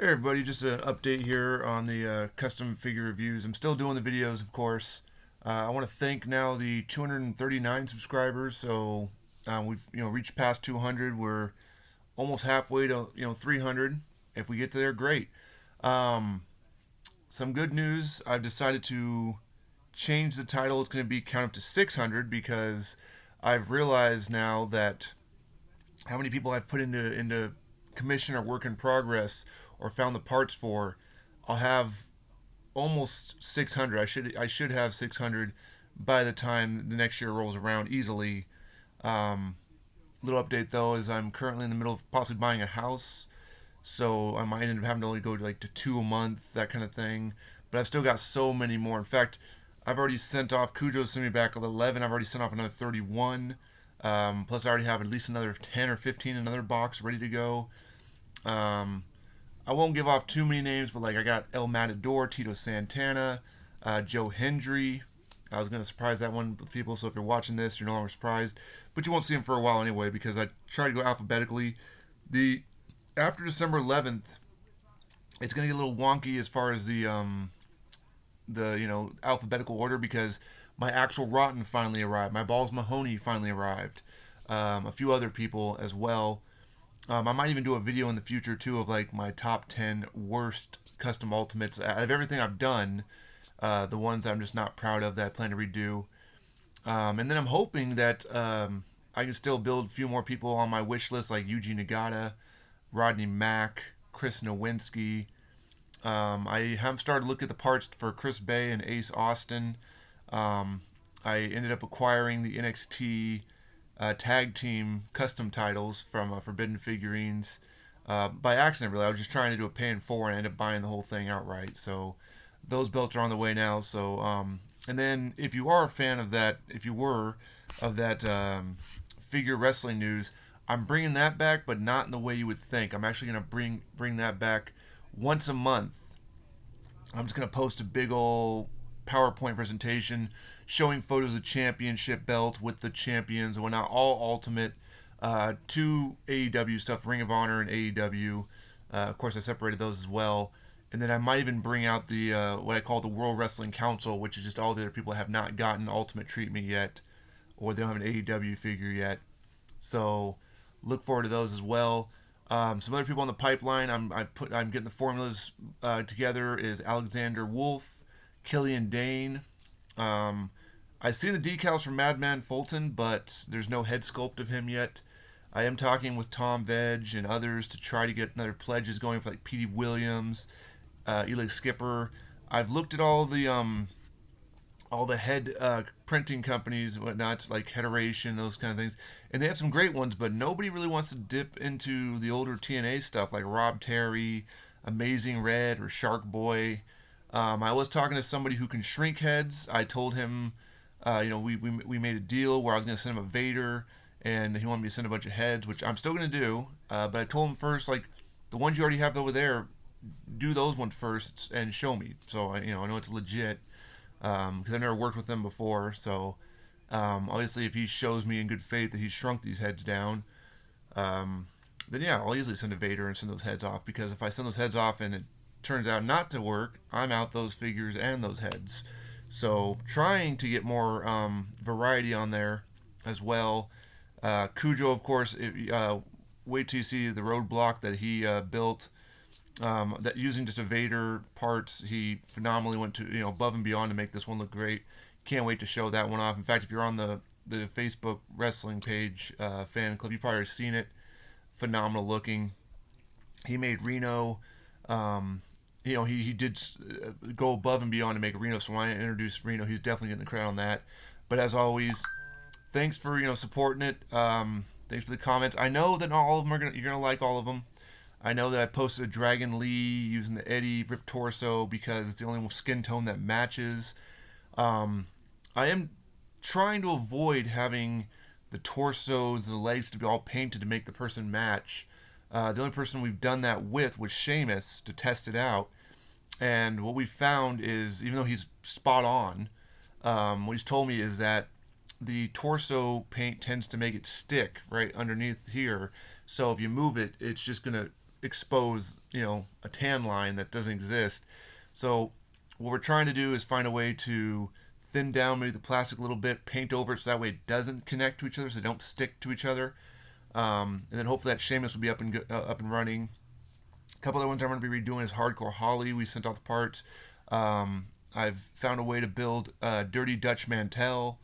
Hey everybody, just an update here on the custom figure reviews. I'm still doing the videos, of course. I want to thank now the 239 subscribers. So we've reached past 200. We're almost halfway to 300. If we get to there, great. Um, some good news. I've decided to change the title. It's going to be count up to 600 because I've realized now that how many people I've put into commission or work in progress or found the parts for. I'll have almost 600. I should have 600 by the time the next year rolls around easily. Um, Little update though is I'm currently in the middle of possibly buying a house, so I might end up having to only go to two a month, that kind of thing. But I've still got so many more. In fact, I've already sent off Cujo sent me back 11. I've already sent off another 31. Plus, I already have at least another 10 or 15 in another box ready to go. Um, I won't give off too many names, but like I got El Matador, Tito Santana, Joe Hendry. I was gonna surprise that one with people, so if you're watching this, you're no longer surprised. But you won't see him for a while anyway because I try to go alphabetically. The After December 11th, it's gonna get a little wonky as far as the alphabetical order because my actual Rotten finally arrived. My Balls Mahoney finally arrived. A few other people as well. I might even do a video in the future too of like my top 10 worst custom ultimates out of everything I've done. The ones I'm just not proud of that I plan to redo. And then I'm hoping that I can still build a few more people on my wish list like Yuji Nagata, Rodney Mack, Chris Nowinski. I have started to look at the parts for Chris Bay and Ace Austin. Um, I ended up acquiring the NXT tag team custom titles from Forbidden Figurines by accident. Really, I was just trying to do a pay in four and I ended up buying the whole thing outright. So those belts are on the way now. So and then if you are a fan of that, if you were of that figure wrestling news, I'm bringing that back, but not in the way you would think. I'm actually going to bring that back once a month. I'm just going to post a big old PowerPoint presentation showing photos of championship belts with the champions and whatnot, all ultimate. Two AEW stuff, Ring of Honor and AEW. Of course, I separated those as well. And then I might even bring out the what I call the World Wrestling Council, which is just all the other people that have not gotten ultimate treatment yet, or they don't have an AEW figure yet. So look forward to those as well. Some other people on the pipeline. I'm getting the formulas together. Is Alexander Wolf, Killian Dane. Um, I see the decals from Madman Fulton, but there's no head sculpt of him yet. I am talking with Tom Veg and others to try to get another pledges going for like Petey Williams, Eli Skipper. I've looked at all the head printing companies and whatnot, like Heteration, those kind of things. And they have some great ones, but nobody really wants to dip into the older TNA stuff like Rob Terry, Amazing Red, or Shark Boy. I was talking to somebody who can shrink heads. I told him, we made a deal where I was going to send him a Vader, and he wanted me to send a bunch of heads, which I'm still going to do. But I told him first, like, the ones you already have over there, do those ones first and show me. So I know it's legit because I've never worked with him before. So obviously, if he shows me in good faith that he's shrunk these heads down, then yeah, I'll easily send a Vader and send those heads off. Because if I send those heads off and it turns out not to work, I'm out those figures and those heads. So trying to get more variety on there as well. Cujo, of course, wait till you see the roadblock that he built. That using just a Vader parts, he phenomenally went to above and beyond to make this one look great. Can't wait to show that one off. In fact, if you're on the Facebook wrestling page fan club, you've probably seen it. Phenomenal looking. He made Reno. He did go above and beyond to make Reno. So when I introduced Reno, he's definitely getting the credit on that. But as always, thanks for supporting it. Thanks for the comments. I know that not all of them you're gonna like all of them. I know that I posted a Dragon Lee using the Eddie ripped torso because it's the only skin tone that matches. I am trying to avoid having the torsos and the legs to be all painted to make the person match. The only person we've done that with was Sheamus to test it out. And what we found is, even though he's spot on, what he's told me is that the torso paint tends to make it stick right underneath here. So if you move it, it's just gonna expose, a tan line that doesn't exist. So what we're trying to do is find a way to thin down maybe the plastic a little bit, paint over it so that way it doesn't connect to each other, so they don't stick to each other. And then hopefully that Seamus will be up and running. A couple other ones I'm going to be redoing is Hardcore Holly. We sent off the parts. I've found a way to build Dirty Dutch Mantel.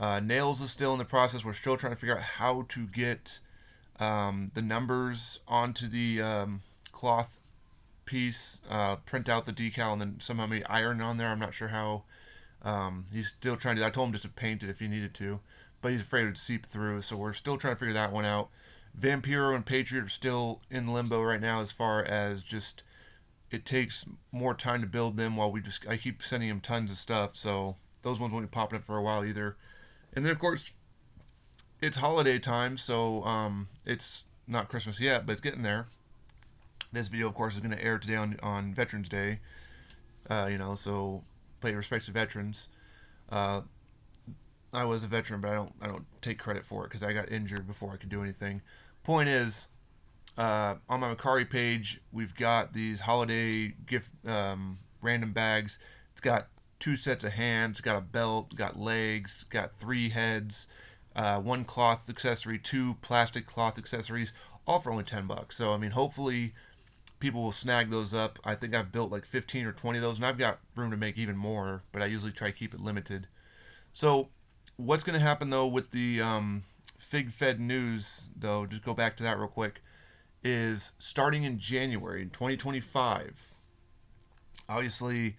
Nails is still in the process. We're still trying to figure out how to get the numbers onto the cloth piece, print out the decal, and then somehow maybe iron on there. I'm not sure how. He's still trying to. I told him just to paint it if he needed to, but he's afraid it would seep through. So we're still trying to figure that one out. Vampiro and Patriot are still in limbo right now as far as just it takes more time to build them while I keep sending him tons of stuff. So those ones won't be popping up for a while either. And then of course it's holiday time, so it's not Christmas yet, but it's getting there. This video, of course, is going to air today on Veterans Day. So pay respects to veterans. I was a veteran, but I don't take credit for it because I got injured before I could do anything. Point is, on my Mercari page, we've got these holiday gift random bags. It's got 2 sets of hands, got a belt, got legs, got 3 heads, 1 cloth accessory, 2 plastic cloth accessories, all for only $10. So I mean, hopefully people will snag those up. I think I've built like 15 or 20 of those, and I've got room to make even more, but I usually try to keep it limited. So what's going to happen though with the Fig Fed news, though, just go back to that real quick, is starting in January 2025. Obviously,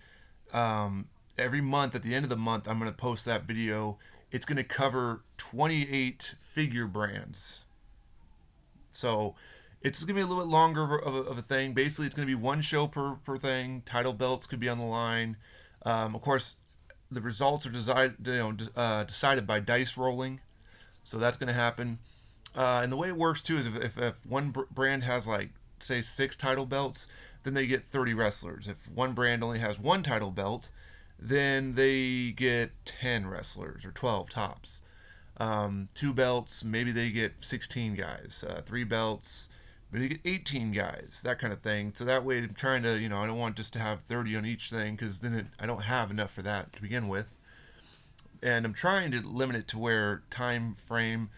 every month at the end of the month, I'm going to post that video. It's going to cover 28 figure brands. So it's going to be a little bit longer of a thing. Basically, it's going to be one show per thing. Title belts could be on the line. Of course, the results are decided by dice rolling. So that's going to happen. And the way it works, too, is if one brand has, like, say, 6 title belts, then they get 30 wrestlers. If one brand only has 1 title belt, then they get 10 wrestlers, or 12 tops. 2 belts, maybe they get 16 guys. 3 belts, maybe they get 18 guys, that kind of thing. So that way I'm trying to, I don't want just to have 30 on each thing, because then I don't have enough for that to begin with. And I'm trying to limit it to where time frame.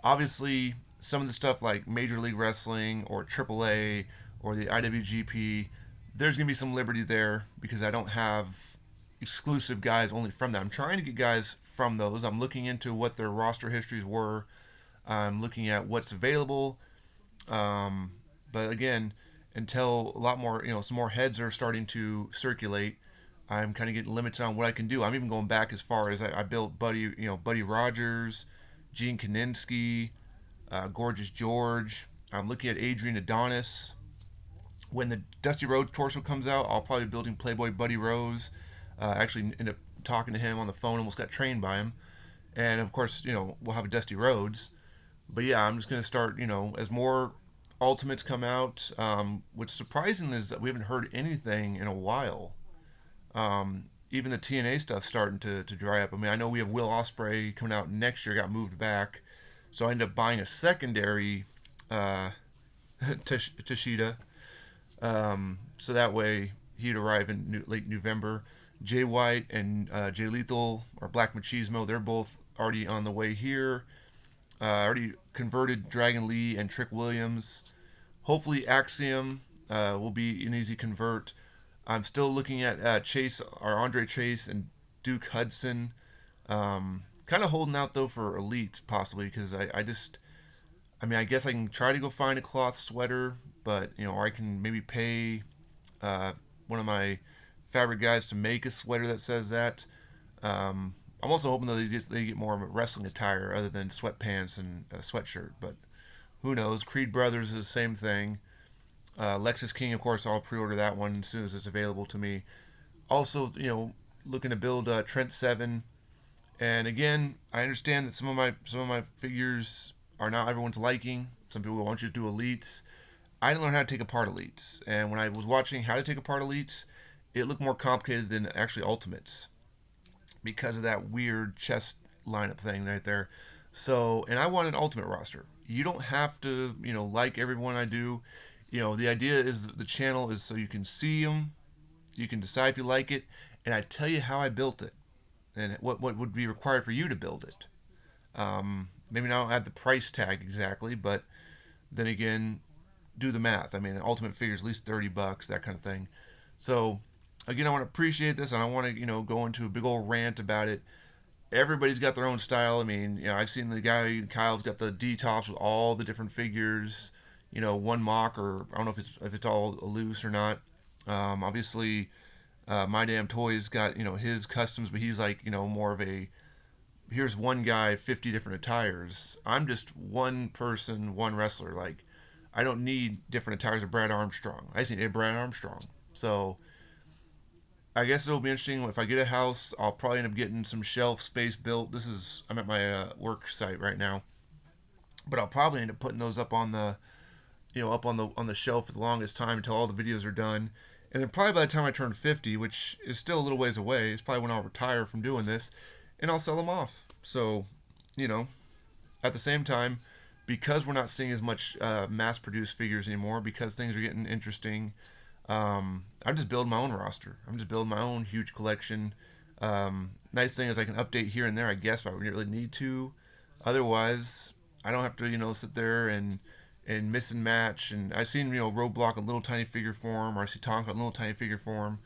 Obviously, some of the stuff like Major League Wrestling or AAA or the IWGP, there's going to be some liberty there because I don't have exclusive guys only from that. I'm trying to get guys from those. I'm looking into what their roster histories were. I'm looking at what's available. But again, until a lot more, some more heads are starting to circulate, I'm kind of getting limited on what I can do. I'm even going back as far as I built Buddy Rogers, Gene Kaninsky, Gorgeous George. I'm looking at Adrian Adonis. When the Dusty Rhodes torso comes out, I'll probably be building Playboy Buddy Rose. Actually ended up talking to him on the phone, almost got trained by him. And of course, we'll have a Dusty Rhodes. But yeah, I'm just going to start, as more Ultimates come out. What's surprising is that we haven't heard anything in a while. Even the TNA stuff starting to dry up. I mean, I know we have Will Ospreay coming out next year, got moved back. So I ended up buying a secondary Tashida. So that way he'd arrive in late November. Jay White and Jay Lethal, or Black Machismo, they're both already on the way here. Already converted Dragon Lee and Trick Williams. Hopefully Axiom will be an easy convert. I'm still looking at Chase, or Andre Chase, and Duke Hudson. Kind of holding out though for Elite possibly, because I guess I can try to go find a cloth sweater, but or I can maybe pay one of my fabric guys to make a sweater that says that. I'm also hoping that they get more of a wrestling attire other than sweatpants and a sweatshirt, but who knows? Creed Brothers is the same thing. Lexus King, of course, I'll pre-order that one as soon as it's available to me. Also, looking to build Trent 7. And again, I understand that some of my figures are not everyone's liking. Some people want you to do elites. I didn't learn how to take apart elites, and when I was watching how to take apart elites, it looked more complicated than actually ultimates because of that weird chest lineup thing right there. So, and I want an ultimate roster. You don't have to, like everyone I do. The idea is the channel is so you can see them, you can decide if you like it, and I tell you how I built it and what would be required for you to build it. Maybe not add the price tag exactly, but then again, do the math. I mean, Ultimate Figures at least $30, that kind of thing. So again, I want to appreciate this, and I want to go into a big old rant about it. Everybody's got their own style. I mean, I've seen the guy Kyle's got the D-tops with all the different figures. One mock, or I don't know if it's all loose or not. Obviously, my damn toys got his customs, but he's like more of a here's one guy 50 different attires. I'm just one person, one wrestler. Like I don't need different attires of Brad Armstrong. I just need a Brad Armstrong. So I guess it'll be interesting. If I get a house, I'll probably end up getting some shelf space built. I'm at my work site right now, but I'll probably end up putting those up on the up on the shelf for the longest time until all the videos are done. And then probably by the time I turn 50, which is still a little ways away, it's probably when I'll retire from doing this, and I'll sell them off. So, at the same time, because we're not seeing as much mass-produced figures anymore, because things are getting interesting, I'm just building my own roster. I'm just building my own huge collection. Nice thing is I can update here and there, I guess, if I really need to. Otherwise, I don't have to, sit there and miss and match. And I've seen, Roadblock in little tiny figure form, or I see Tonka in little tiny figure form.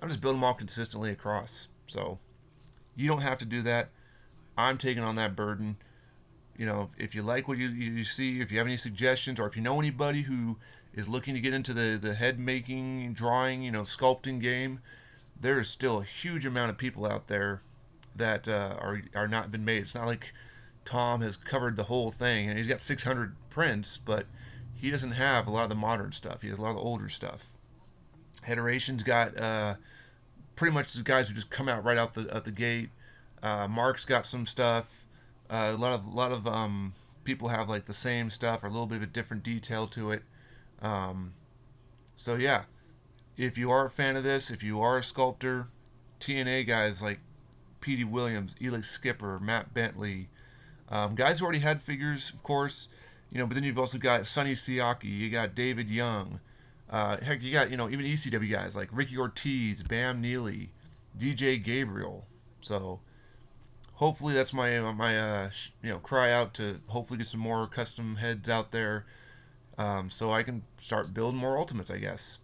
I'm just building them all consistently across. So you don't have to do that. I'm taking on that burden. If you like what you see, if you have any suggestions, or if you know anybody who is looking to get into the head making, drawing, sculpting game, there is still a huge amount of people out there that are not been made. It's not like Tom has covered the whole thing, and he's got 600 prints, but he doesn't have a lot of the modern stuff. He has a lot of the older stuff. Hederation's got pretty much the guys who just come out right out the gate. Mark's got some stuff. A lot of people have like the same stuff or a little bit of a different detail to it. So yeah, if you are a fan of this, if you are a sculptor, TNA guys like Petey Williams, Elix Skipper, Matt Bentley, guys who already had figures, of course, but then you've also got Sonny Siaki, you got David Young, heck, you got even ECW guys like Ricky Ortiz, Bam Neely, DJ Gabriel. So hopefully that's my cry out to hopefully get some more custom heads out there, so I can start building more Ultimates, I guess.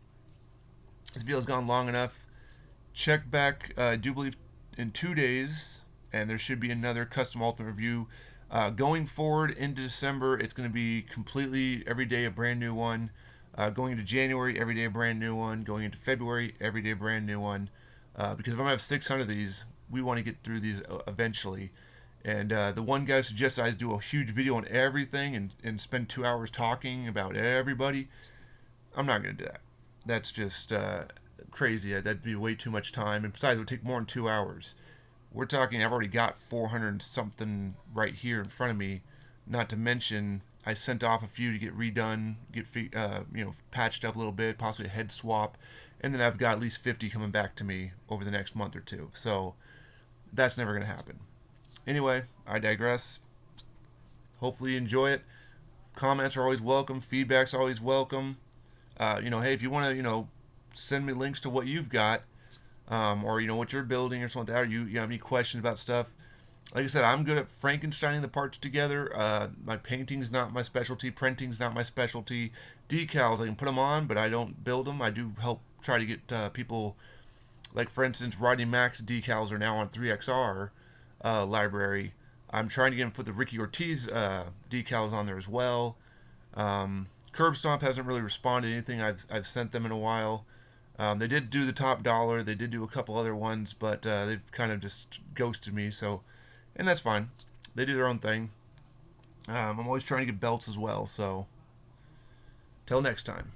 This video has gone long enough. Check back, I do believe, in 2 days, and there should be another custom Ultimate review. Going forward into December, it's going to be completely every day a brand new one. Going into January, every day a brand new one. Going into February, every day a brand new one. Because if I'm going to have 600 of these, we want to get through these eventually. And the one guy suggested I do a huge video on everything and spend 2 hours talking about everybody. I'm not going to do that. That's just crazy. That'd be way too much time. And besides, it would take more than 2 hours. We're talking, I've already got 400 something right here in front of me. Not to mention, I sent off a few to get redone, get patched up a little bit, possibly a head swap. And then I've got at least 50 coming back to me over the next month or two. So that's never going to happen. Anyway, I digress. Hopefully you enjoy it. Comments are always welcome. Feedback's always welcome. Hey, if you want to, send me links to what you've got, or what you're building or something like that, or you have any questions about stuff. Like I said, I'm good at Frankensteining the parts together. My painting's not my specialty. Printing's not my specialty. Decals, I can put them on, but I don't build them. I do help try to get people, like for instance, Rodney Mack's decals are now on 3XR library. I'm trying to get him to put the Ricky Ortiz decals on there as well. Curb Stomp hasn't really responded to anything I've sent them in a while. They did do the Top Dollar. They did do a couple other ones, but they've kind of just ghosted me. So, and that's fine. They do their own thing. I'm always trying to get belts as well. So, till next time.